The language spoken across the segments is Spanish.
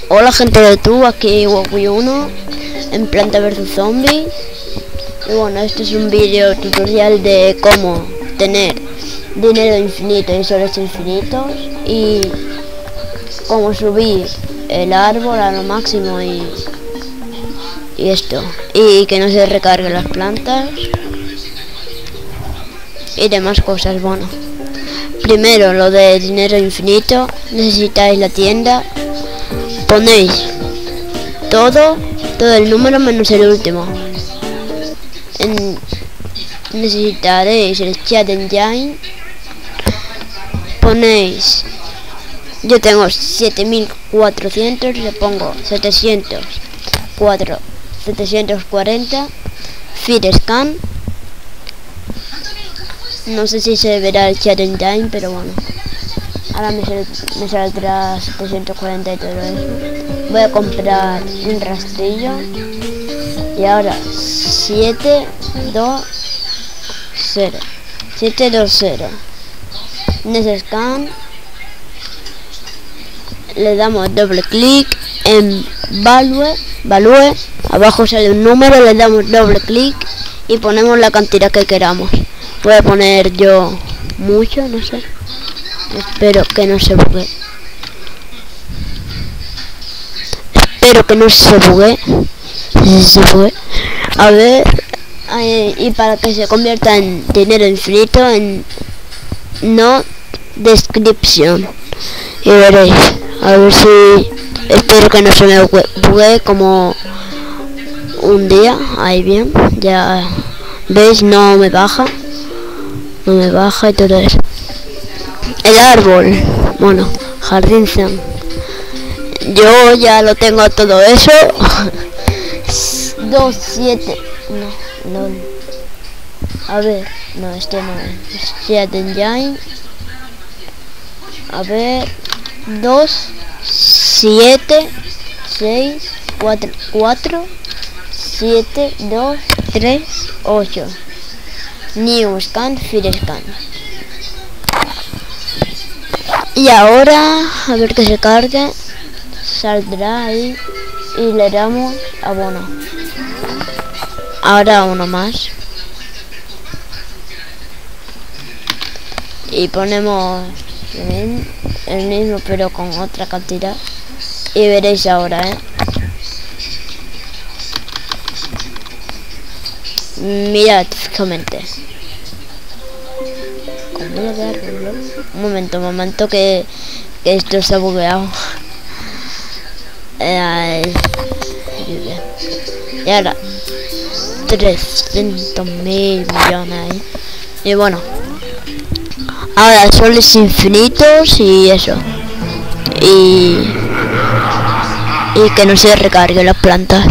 Hola gente de YouTube, aquí Wowi1 en Planta vs Zombies. Y bueno, este es un vídeo tutorial de cómo tener dinero infinito y soles infinitos, y cómo subir el árbol a lo máximo y esto, y que no se recarguen las plantas y demás cosas. Bueno, primero lo de dinero infinito, necesitáis la tienda. Ponéis todo el número menos el último. Necesitaréis el chat engine. Ponéis, yo tengo 7400, le pongo 740 Firescan. No sé si se verá el chat engine, pero bueno, ahora me saldrá 740 y todo eso. Voy a comprar un rastrillo. Y ahora 720 Nescan. Le damos doble clic en value. Abajo sale un número, le damos doble clic y ponemos la cantidad que queramos. Voy a poner yo mucho, no sé. Espero que no se bugue. A ver, y para que se convierta en dinero infinito, en no descripción, y veréis. A ver si, espero que no se me bugue como un día. Ahí bien, ya veis, no me baja y todo eso. El árbol, bueno, jardín zen, yo ya lo tengo todo eso. 27, no, a ver, no, este no es chat engine. A ver, 2 7 6 4 7 2 3 8 New Scan Firescan. Y ahora a ver que se cargue, saldrá ahí y le damos abono. Ahora uno más y ponemos el mismo pero con otra cantidad, y veréis ahora, mirad fijamente. Un momento que esto se ha bugueado. Y ahora 300.000 millones ahí. Y bueno, ahora soles infinitos y eso, y que no se recargue las plantas.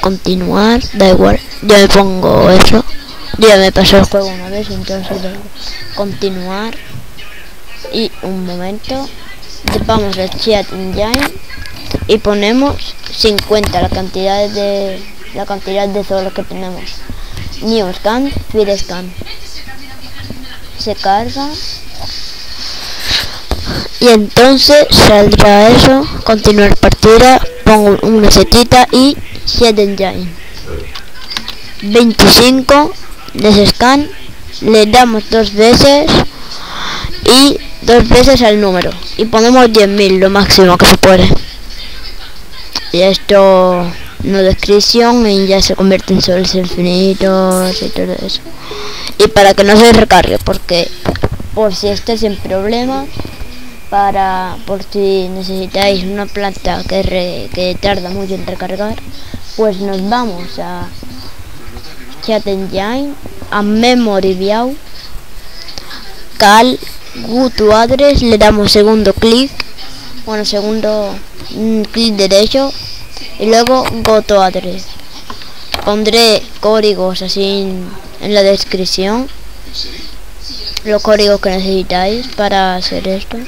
Continuar, da igual, yo me pongo eso. Yo ya me pasé el juego una vez, entonces continuar. Y un momento, vamos al chat engine y ponemos 50, la cantidad de soles que tenemos. New Scan Firescan. Se carga y entonces saldrá eso. Continuar partida, pongo una setita y chat engine 25 Nescan. Le damos 2 veces y 2 veces al número y ponemos 10.000, lo máximo que se puede. Y esto no descripción, y ya se convierte en soles infinitos y todo eso. Y para que no se recargue, porque por si estáis en problemas, por si necesitáis una planta que tarda mucho en recargar, pues nos vamos a chat engine, a memory view, cal go to address, le damos segundo clic derecho y luego go to address. Pondré códigos así en la descripción, los códigos que necesitáis para hacer esto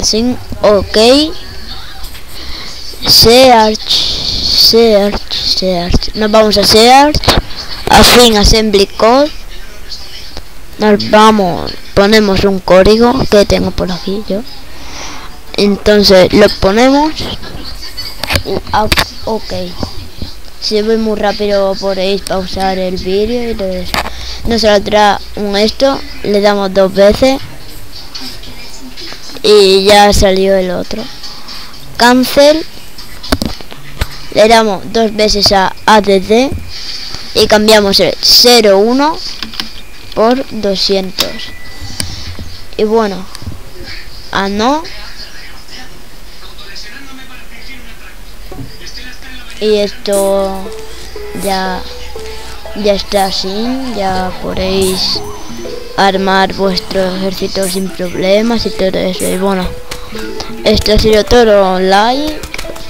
sin ok. Search, nos vamos a search, así assembly code, nos vamos, ponemos un código que tengo por aquí yo, Entonces lo ponemos y ok. Si voy muy rápido podéis pausar el vídeo y todo eso. Nos saldrá un esto, le damos 2 veces y ya salió el otro. Cancel, le damos 2 veces a ADD y cambiamos el 01 por 200. Y bueno, a no. Y esto ya está así, ya podéis armar vuestro ejército sin problemas y todo eso. Y bueno, esto ha sido todo. Like,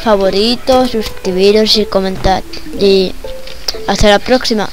favoritos, suscribiros y comentar. Y hasta la próxima.